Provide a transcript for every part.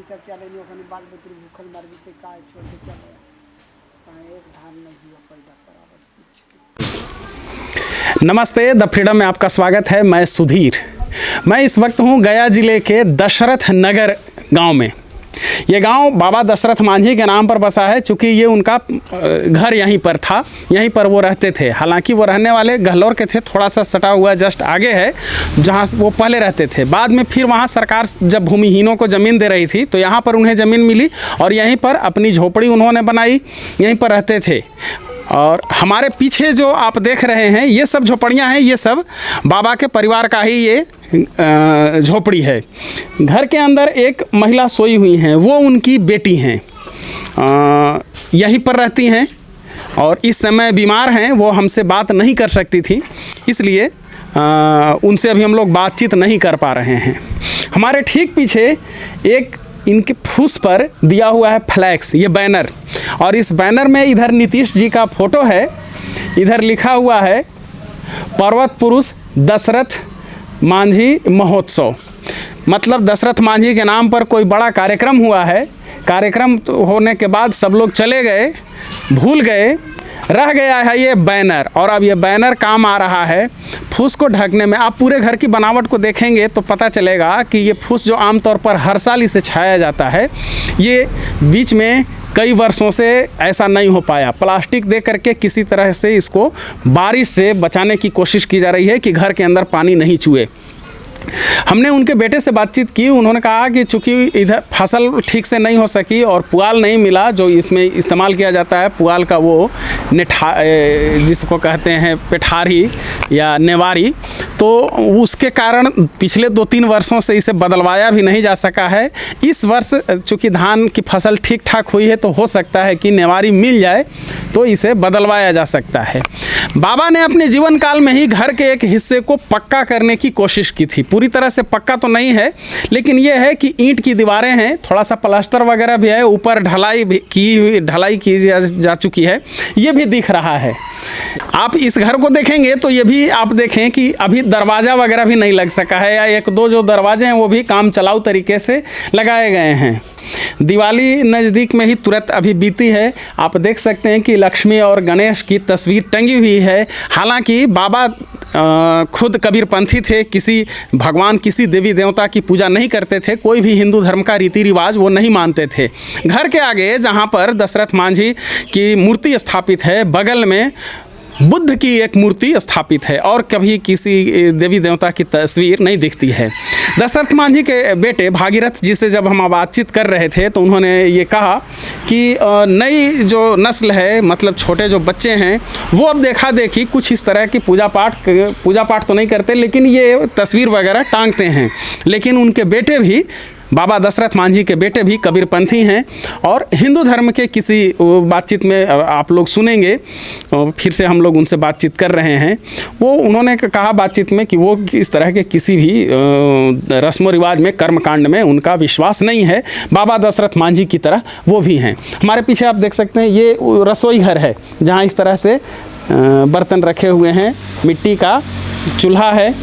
सकते नहीं ओखनी बाल बतरी भूखल मर गई का छोड़ के चले एक धान नहीं हुआ पैदा बराबर। नमस्ते, द फ्रीडम में आपका स्वागत है। मैं सुधीर। मैं इस वक्त हूँ गया ज़िले के दशरथ नगर गांव में। ये गांव बाबा दशरथ मांझी के नाम पर बसा है, चूँकि ये उनका घर यहीं पर था, यहीं पर वो रहते थे। हालांकि वो रहने वाले गहलोर के थे, थोड़ा सा सटा हुआ जस्ट आगे है जहाँ वो पहले रहते थे। बाद में फिर वहाँ सरकार जब भूमिहीनों को ज़मीन दे रही थी तो यहाँ पर उन्हें ज़मीन मिली और यहीं पर अपनी झोपड़ी उन्होंने बनाई, यहीं पर रहते थे। और हमारे पीछे जो आप देख रहे हैं ये सब झोपड़ियाँ हैं, ये सब बाबा के परिवार का ही ये झोपड़ी है। घर के अंदर एक महिला सोई हुई हैं, वो उनकी बेटी हैं, यहीं पर रहती हैं और इस समय बीमार हैं। वो हमसे बात नहीं कर सकती थी, इसलिए उनसे अभी हम लोग बातचीत नहीं कर पा रहे हैं। हमारे ठीक पीछे एक इनके फूस पर दिया हुआ है फ्लैक्स, ये बैनर, और इस बैनर में इधर नीतीश जी का फोटो है, इधर लिखा हुआ है पर्वत पुरुष दशरथ मांझी महोत्सव। मतलब दशरथ मांझी के नाम पर कोई बड़ा कार्यक्रम हुआ है। कार्यक्रम होने के बाद सब लोग चले गए, भूल गए, रह गया है ये बैनर। और अब ये बैनर काम आ रहा है फूस को ढकने में। आप पूरे घर की बनावट को देखेंगे तो पता चलेगा कि ये फूस जो आमतौर पर हर साल इसे छाया जाता है, ये बीच में कई वर्षों से ऐसा नहीं हो पाया। प्लास्टिक दे करके किसी तरह से इसको बारिश से बचाने की कोशिश की जा रही है कि घर के अंदर पानी नहीं चुए। हमने उनके बेटे से बातचीत की, उन्होंने कहा कि चूँकि इधर फसल ठीक से नहीं हो सकी और पुआल नहीं मिला जो इसमें इस्तेमाल किया जाता है, पुआल का वो जिसको कहते हैं पेठारी या नेवारी, तो उसके कारण पिछले 2-3 वर्षों से इसे बदलवाया भी नहीं जा सका है। इस वर्ष चूँकि धान की फसल ठीक ठाक हुई है तो हो सकता है कि नेवारी मिल जाए तो इसे बदलवाया जा सकता है। बाबा ने अपने जीवन काल में ही घर के एक हिस्से को पक्का करने की कोशिश की थी। पूरी तरह से पक्का तो नहीं है, लेकिन यह है कि ईंट की दीवारें हैं, थोड़ा सा प्लास्टर वगैरह भी है, ऊपर ढलाई की जा चुकी है, ये भी दिख रहा है। आप इस घर को देखेंगे तो ये भी आप देखें कि अभी दरवाज़ा वगैरह भी नहीं लग सका है, या 1-2 जो दरवाजे हैं वो भी काम चलाऊ तरीके से लगाए गए हैं। दिवाली नज़दीक में ही तुरंत अभी बीती है। आप देख सकते हैं कि लक्ष्मी और गणेश की तस्वीर टंगी हुई है। हालांकि बाबा खुद कबीरपंथी थे, किसी भगवान किसी देवी देवता की पूजा नहीं करते थे, कोई भी हिंदू धर्म का रीति रिवाज वो नहीं मानते थे। घर के आगे जहाँ पर दशरथ मांझी की मूर्ति स्थापित है, बगल में बुद्ध की एक मूर्ति स्थापित है और कभी किसी देवी देवता की तस्वीर नहीं दिखती है। दशरथ मांझी के बेटे भागीरथ जी से जब हम बातचीत कर रहे थे तो उन्होंने ये कहा कि नई जो नस्ल है, मतलब छोटे जो बच्चे हैं, वो अब देखा देखी कुछ इस तरह की पूजा पाठ तो नहीं करते, लेकिन ये तस्वीर वगैरह टांगते हैं। लेकिन उनके बेटे भी, बाबा दशरथ मांझी के बेटे भी कबीरपंथी हैं और हिंदू धर्म के किसी बातचीत में आप लोग सुनेंगे, फिर से हम लोग उनसे बातचीत कर रहे हैं। वो उन्होंने कहा बातचीत में कि वो इस तरह के किसी भी रस्म रिवाज में, कर्मकांड में उनका विश्वास नहीं है। बाबा दशरथ मांझी की तरह वो भी हैं। हमारे पीछे आप देख सकते हैं ये रसोई घर है जहाँ इस तरह से बर्तन रखे हुए हैं, मिट्टी का चूल्हा है।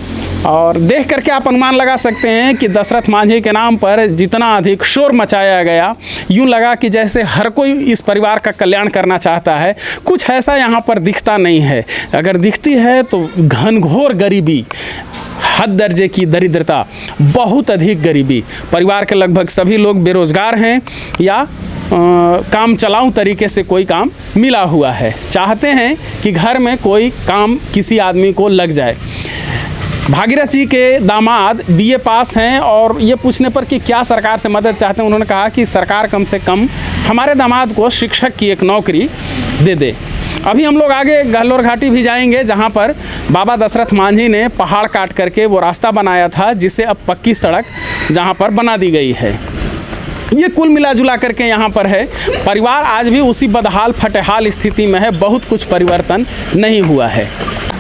और देख करके आप अनुमान लगा सकते हैं कि दशरथ मांझी के नाम पर जितना अधिक शोर मचाया गया, यूँ लगा कि जैसे हर कोई इस परिवार का कल्याण करना चाहता है। कुछ ऐसा यहाँ पर दिखता नहीं है। अगर दिखती है तो घनघोर गरीबी, हद दर्जे की दरिद्रता, बहुत अधिक गरीबी। परिवार के लगभग सभी लोग बेरोजगार हैं या काम चलाऊ तरीके से कोई काम मिला हुआ है। चाहते हैं कि घर में कोई काम किसी आदमी को लग जाए। भागीरथ जी के दामाद BA पास हैं और ये पूछने पर कि क्या सरकार से मदद चाहते हैं, उन्होंने कहा कि सरकार कम से कम हमारे दामाद को शिक्षक की एक नौकरी दे दे। अभी हम लोग आगे गहलोर घाटी भी जाएंगे जहाँ पर बाबा दशरथ मांझी ने पहाड़ काट करके वो रास्ता बनाया था, जिससे अब पक्की सड़क जहाँ पर बना दी गई है। ये कुल मिला जुला करके यहाँ पर है। परिवार आज भी उसी बदहाल फटेहाल स्थिति में है, बहुत कुछ परिवर्तन नहीं हुआ है।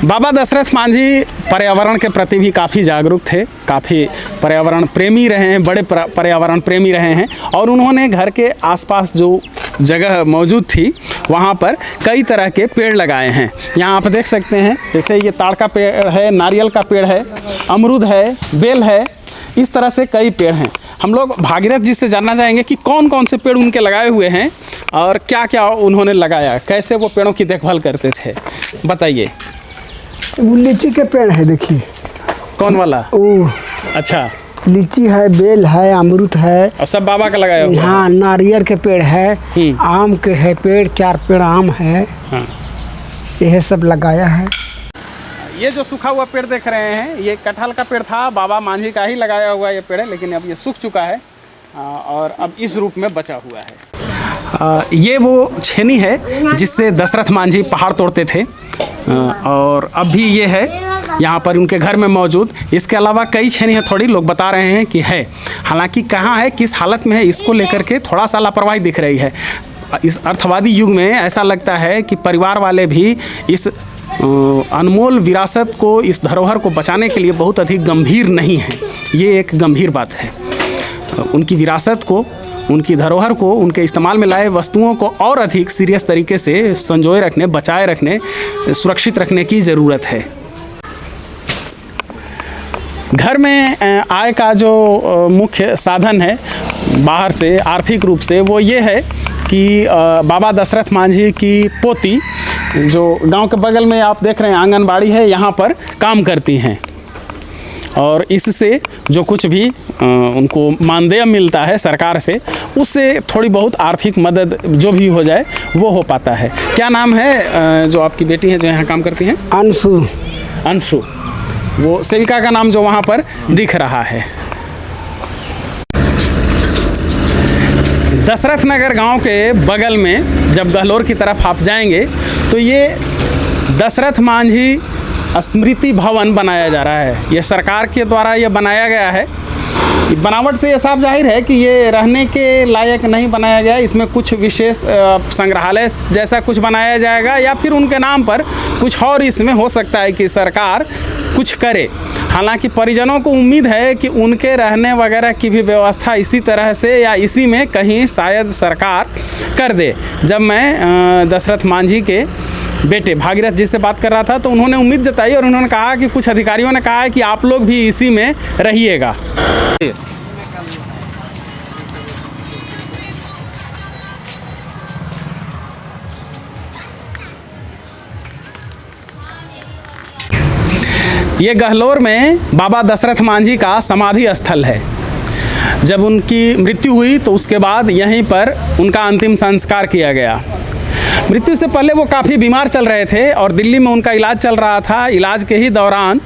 बाबा दशरथ मांझी पर्यावरण के प्रति भी काफ़ी जागरूक थे, काफ़ी पर्यावरण प्रेमी रहे हैं, बड़े पर्यावरण प्रेमी रहे हैं और उन्होंने घर के आसपास जो जगह मौजूद थी वहाँ पर कई तरह के पेड़ लगाए हैं। यहाँ आप देख सकते हैं, जैसे ये ताड़ का पेड़ है, नारियल का पेड़ है, अमरूद है, बेल है, इस तरह से कई पेड़ हैं। हम लोग भागीरथ जी से जानना चाहेंगे कि कौन कौन से पेड़ उनके लगाए हुए हैं और क्या क्या उन्होंने लगाया, कैसे वो पेड़ों की देखभाल करते थे, बताइए। वो लीची के पेड़ है, देखिए। कौन वाला? वो अच्छा, लीची है, बेल है, अमरूद है, और सब बाबा का लगाया हुआ? हाँ, नारियल के पेड़ है, आम के है पेड़, 4 पेड़ आम है। हाँ, यह सब लगाया है। ये जो सूखा हुआ पेड़ देख रहे हैं, ये कटहल का पेड़ था, बाबा मांझी का ही लगाया हुआ ये पेड़ है, लेकिन अब ये सूख चुका है और अब इस रूप में बचा हुआ है। ये वो छेनी है जिससे दशरथ मांझी पहाड़ तोड़ते थे और अब भी ये है यहाँ पर उनके घर में मौजूद। इसके अलावा कई छेनी है, थोड़ी लोग बता रहे हैं कि है, हालांकि कहाँ है, किस हालत में है, इसको लेकर के थोड़ा सा लापरवाही दिख रही है। इस अर्थवादी युग में ऐसा लगता है कि परिवार वाले भी इस अनमोल विरासत को, इस धरोहर को बचाने के लिए बहुत अधिक गंभीर नहीं है। ये एक गंभीर बात है। उनकी विरासत को, उनकी धरोहर को, उनके इस्तेमाल में लाए वस्तुओं को और अधिक सीरियस तरीके से संजोए रखने, बचाए रखने, सुरक्षित रखने की ज़रूरत है। घर में आय का जो मुख्य साधन है बाहर से आर्थिक रूप से, वो ये है कि बाबा दशरथ मांझी की पोती, जो गांव के बगल में आप देख रहे हैं आंगनबाड़ी है, यहाँ पर काम करती हैं और इससे जो कुछ भी उनको मानदेय मिलता है सरकार से, उससे थोड़ी बहुत आर्थिक मदद जो भी हो जाए वो हो पाता है। क्या नाम है जो आपकी बेटी है जो यहाँ काम करती हैं? अंशु। अंशु, वो सेविका का नाम जो वहाँ पर दिख रहा है। दशरथ नगर गांव के बगल में जब गहलोर की तरफ आप जाएंगे तो ये दशरथ मांझी स्मृति भवन बनाया जा रहा है। ये सरकार के द्वारा ये बनाया गया है। बनावट से ये साफ जाहिर है कि ये रहने के लायक नहीं बनाया गया। इसमें कुछ विशेष संग्रहालय जैसा कुछ बनाया जाएगा या फिर उनके नाम पर कुछ और इसमें हो सकता है कि सरकार कुछ करे। हालांकि परिजनों को उम्मीद है कि उनके रहने वगैरह की भी व्यवस्था इसी तरह से या इसी में कहीं शायद सरकार कर दे। जब मैं दशरथ मांझी के बेटे भागीरथ जी से बात कर रहा था तो उन्होंने उम्मीद जताई और उन्होंने कहा कि कुछ अधिकारियों ने कहा है कि आप लोग भी इसी में रहिएगा। ये गहलोर में बाबा दशरथ मांझी का समाधि स्थल है। जब उनकी मृत्यु हुई तो उसके बाद यहीं पर उनका अंतिम संस्कार किया गया। मृत्यु से पहले वो काफ़ी बीमार चल रहे थे और दिल्ली में उनका इलाज चल रहा था। इलाज के ही दौरान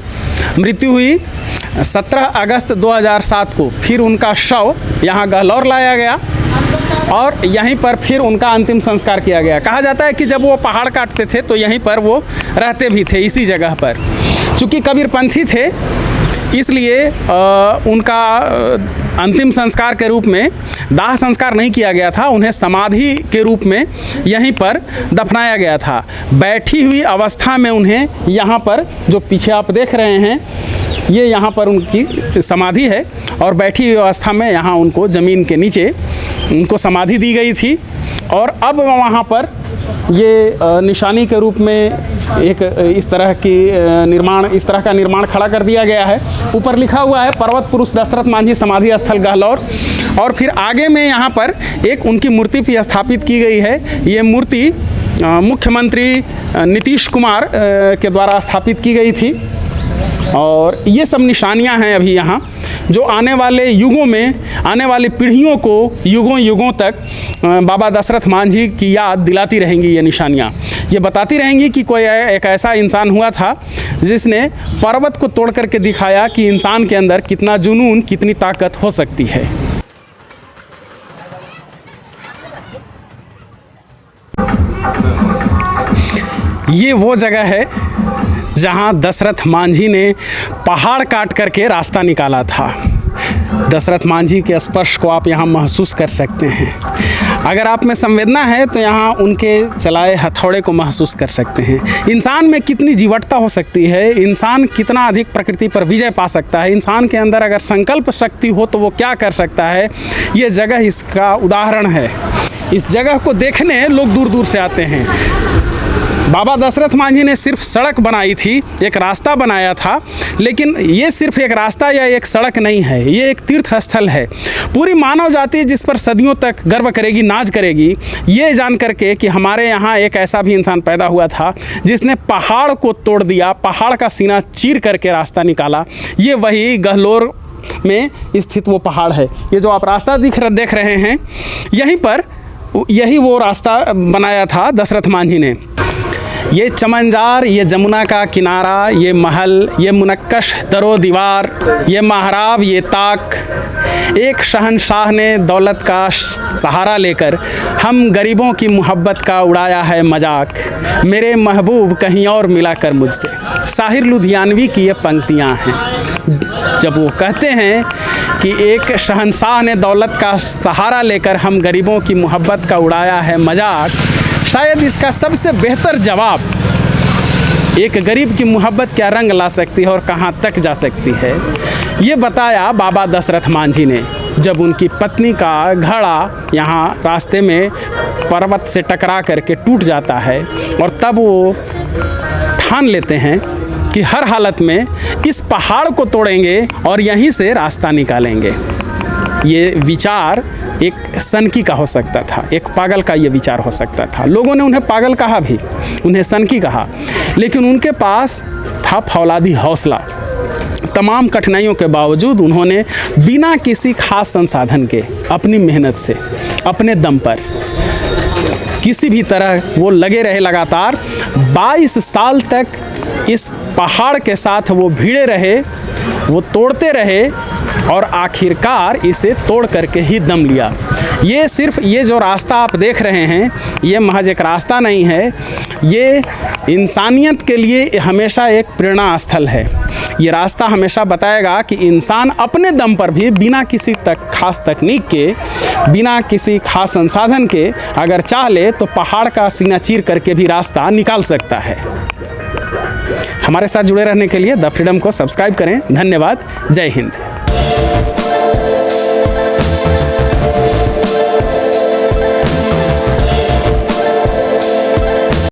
मृत्यु हुई। 17 अगस्त 2007 को फिर उनका शव यहाँ गहलोर लाया गया और यहीं पर फिर उनका अंतिम संस्कार किया गया। कहा जाता है कि जब वो पहाड़ काटते थे तो यहीं पर वो रहते भी थे, इसी जगह पर। चूँकि कबीरपंथी थे इसलिए उनका अंतिम संस्कार के रूप में दाह संस्कार नहीं किया गया था। उन्हें समाधि के रूप में यहीं पर दफनाया गया था। बैठी हुई अवस्था में उन्हें यहाँ पर, जो पीछे आप देख रहे हैं, ये यहाँ पर उनकी समाधि है और बैठी हुई अवस्था में यहाँ उनको ज़मीन के नीचे उनको समाधि दी गई थी। और अब वहाँ पर ये निशानी के रूप में एक इस तरह का निर्माण खड़ा कर दिया गया है। ऊपर लिखा हुआ है पर्वत पुरुष दशरथ मांझी समाधि स्थल गहलोर। और फिर आगे में यहाँ पर एक उनकी मूर्ति भी स्थापित की गई है। ये मूर्ति मुख्यमंत्री नीतीश कुमार के द्वारा स्थापित की गई थी। और ये सब निशानियां हैं अभी यहाँ, जो आने वाले युगों में, आने वाली पीढ़ियों को युगों युगों तक बाबा दशरथ मांझी की याद दिलाती रहेंगी। ये निशानियाँ ये बताती रहेंगी कि कोई एक ऐसा इंसान हुआ था जिसने पर्वत को तोड़ करके दिखाया कि इंसान के अंदर कितना जुनून, कितनी ताकत हो सकती है। ये वो जगह है जहाँ दशरथ मांझी ने पहाड़ काट करके रास्ता निकाला था। दशरथ मांझी के स्पर्श को आप यहाँ महसूस कर सकते हैं। अगर आप में संवेदना है तो यहाँ उनके चलाए हथौड़े को महसूस कर सकते हैं। इंसान में कितनी जीवटता हो सकती है, इंसान कितना अधिक प्रकृति पर विजय पा सकता है, इंसान के अंदर अगर संकल्प शक्ति हो तो वो क्या कर सकता है, ये जगह इसका उदाहरण है। इस जगह को देखने लोग दूर दूर से आते हैं। बाबा दशरथ मांझी ने सिर्फ सड़क बनाई थी, एक रास्ता बनाया था, लेकिन ये सिर्फ एक रास्ता या एक सड़क नहीं है, ये एक तीर्थ स्थल है। पूरी मानव जाति जिस पर सदियों तक गर्व करेगी, नाज करेगी, ये जान करके कि हमारे यहाँ एक ऐसा भी इंसान पैदा हुआ था जिसने पहाड़ को तोड़ दिया, पहाड़ का सीना चीर करके रास्ता निकाला। ये वही गहलोर में स्थित वो पहाड़ है। ये जो आप रास्ता देख रहे हैं, यही वो रास्ता बनाया था दशरथ मांझी ने। ये चमनजार, ये जमुना का किनारा, ये महल, ये मुनक्कश दरो दीवार, ये महराब, ये ताक, एक शहंशाह ने दौलत का सहारा लेकर हम गरीबों की मोहब्बत का उड़ाया है मजाक, मेरे महबूब कहीं और मिला कर मुझसे। साहिर लुधियानवी की ये पंक्तियाँ हैं। जब वो कहते हैं कि एक शहंशाह ने दौलत का सहारा लेकर हम गरीबों की मोहब्बत का उड़ाया है मजाक, शायद इसका सबसे बेहतर जवाब एक गरीब की मोहब्बत क्या रंग ला सकती है और कहाँ तक जा सकती है, ये बताया बाबा दशरथ मांझी ने। जब उनकी पत्नी का घड़ा यहाँ रास्ते में पर्वत से टकरा करके टूट जाता है और तब वो ठान लेते हैं कि हर हालत में इस पहाड़ को तोड़ेंगे और यहीं से रास्ता निकालेंगे। ये विचार एक सनकी का हो सकता था, एक पागल का ये विचार हो सकता था। लोगों ने उन्हें पागल कहा भी, उन्हें सनकी कहा, लेकिन उनके पास था फौलादी हौसला। तमाम कठिनाइयों के बावजूद उन्होंने बिना किसी खास संसाधन के, अपनी मेहनत से, अपने दम पर, किसी भी तरह वो लगे रहे लगातार। 22 साल तक इस पहाड़ के साथ वो भिड़े रहे, वो तोड़ते रहे और आखिरकार इसे तोड़ करके ही दम लिया। ये जो रास्ता आप देख रहे हैं, ये महज एक रास्ता नहीं है, ये इंसानियत के लिए हमेशा एक प्रेरणा स्थल है। ये रास्ता हमेशा बताएगा कि इंसान अपने दम पर भी बिना किसी खास तकनीक के, बिना किसी खास संसाधन के अगर चाह ले तो पहाड़ का सीना चीर करके भी रास्ता निकाल सकता है। हमारे साथ जुड़े रहने के लिए द फ्रीडम को सब्सक्राइब करें। धन्यवाद। जय हिंद।